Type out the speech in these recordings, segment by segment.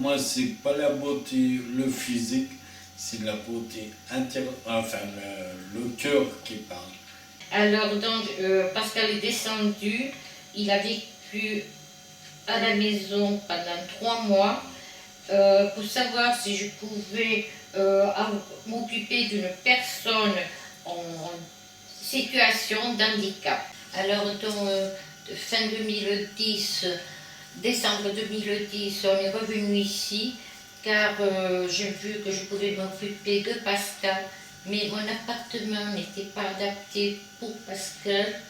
Moi, c'est pas la beauté, le physique, c'est la beauté intérieure, enfin le cœur qui parle. Alors donc, Pascal est descendu, il a vécu à la maison pendant 3 mois pour savoir si je pouvais m'occuper d'une personne en situation d'handicap. Alors donc, fin 2010, décembre 2010, on est revenu ici car j'ai vu que je pouvais m'occuper de Pascal, mais mon appartement n'était pas adapté pour Pascal.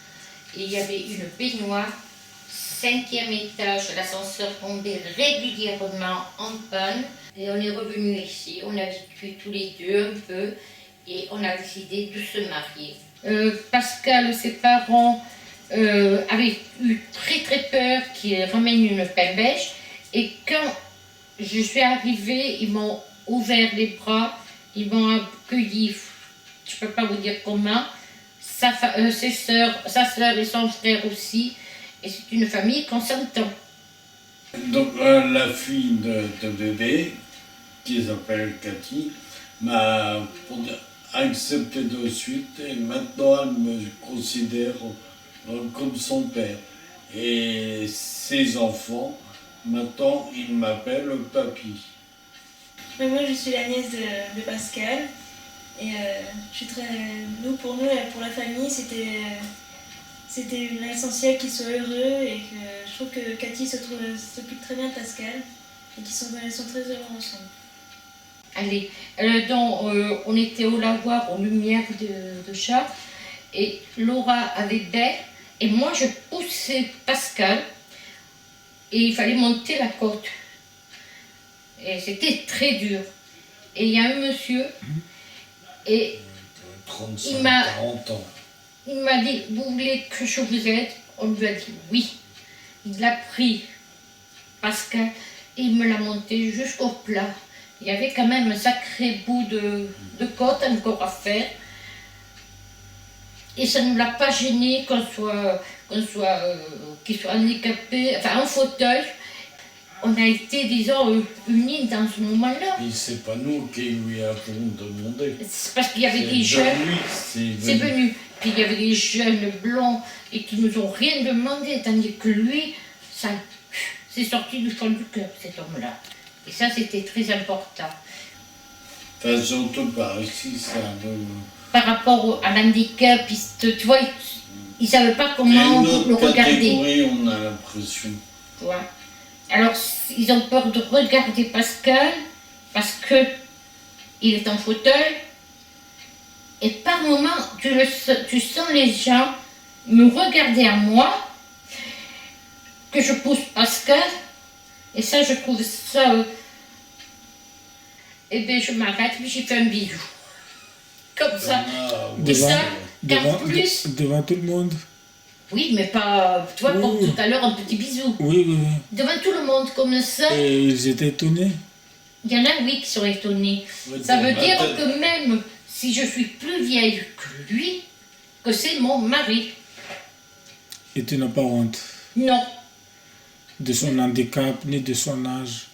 Il y avait une baignoire, 5e étage, l'ascenseur tombait régulièrement en panne. Et on est revenu ici, on a vécu tous les deux un peu et on a décidé de se marier. Pascal, ses parents avaient eu très peur qu'il ramène une pain beige, et quand je suis arrivée, ils m'ont ouvert les bras, ils m'ont accueilli, je ne peux pas vous dire comment, sa sœur et son frère aussi, et c'est une famille qu'on s'entend. Donc la fille de bébé, qui s'appelle Cathy, m'a accepté de suite et maintenant elle me considère comme son père. Et ses enfants, maintenant ils m'appellent papy. Moi je suis la nièce de Pascal et pour nous, pour la famille, c'était l'essentiel qu'ils soient heureux, et que je trouve que Cathy s'occupe très bien de Pascal et qu'ils sont très heureux ensemble. Allez, donc on était au lavoir aux lumières de chat et Laura avait Belle et moi je poussais Pascal et il fallait monter la côte. Et c'était très dur. Et il y a un monsieur et 35, 40 ans. Il m'a dit, vous voulez que je vous aide? On lui a dit oui. Il a pris Pascal et il me l'a monté jusqu'au plat. Il y avait quand même un sacré bout de côte encore à faire. Et ça ne l'a pas gêné qu'il soit handicapé, enfin en fauteuil. On a été, disons, unis dans ce moment-là. Et c'est pas nous qui lui avons demandé. C'est parce qu'il y avait des jeunes. C'est venu. Puis il y avait des jeunes blonds et qui nous ont rien demandé, tandis que lui, ça c'est sorti du fond du cœur, cet homme-là. Et ça, c'était très important. Enfin, surtout par ici, ça Par rapport à l'handicap, tu vois, ils ne savaient pas comment le regarder. On a l'impression. Tu vois. Alors, ils ont peur de regarder Pascal parce qu'il est en fauteuil. Et par moments, tu sens les gens me regarder à moi, que je pousse Pascal, et ça, je trouve ça... Et bien, je m'arrête, puis j'ai fait un bisou. Comme ça. Et ça, devant tout le monde. Oui, mais pas, tu vois, comme tout à l'heure, un petit bisou. Oui. Devant tout le monde, comme ça. Et ils étaient étonnés? Il y en a, oui, qui sont étonnés. Ça veut dire que même si je suis plus vieille que lui, que c'est mon mari. Et tu n'as pas honte? Non. De son handicap, ni de son âge?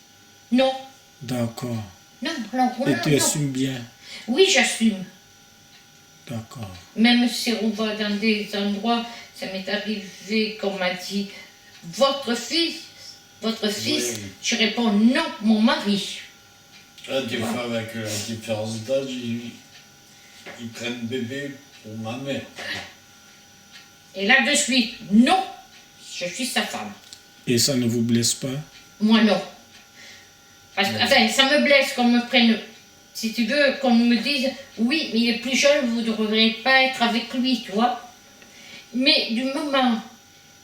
Non. D'accord. Non, alors voilà. Et tu assumes bien? Oui, j'assume. D'accord. Même si on va dans des endroits, ça m'est arrivé qu'on m'a dit « Votre fils, oui. Je réponds « Non, mon mari ». Des fois, avec la différence d'âge, ils prennent bébé pour ma mère. Et là, de suite, non, je suis sa femme. Et ça ne vous blesse pas? Moi, non. Parce que, enfin, ça me blesse qu'on me prenne, si tu veux, qu'on me dise « Oui, mais il est plus jeune, vous ne devriez pas être avec lui, tu vois ». Mais du moment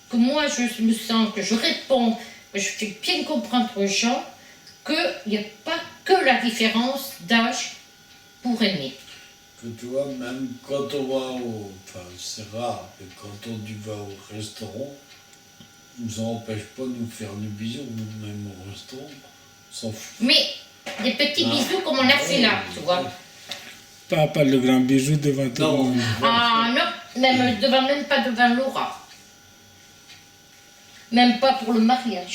que moi, je me sens, que je réponds, que je fais bien comprendre aux gens qu'il n'y a pas que la différence d'âge pour aimer. Que tu vois, même quand on va enfin c'est rare, mais quand on va au restaurant, on ne nous empêche pas de nous faire des bisous, même au restaurant, on s'en fout. Mais des petits bisous comme on a fait là, tu vois. Pas le grand bisou devant tout le monde. Ah non, même pas devant Laura. Même pas pour le mariage.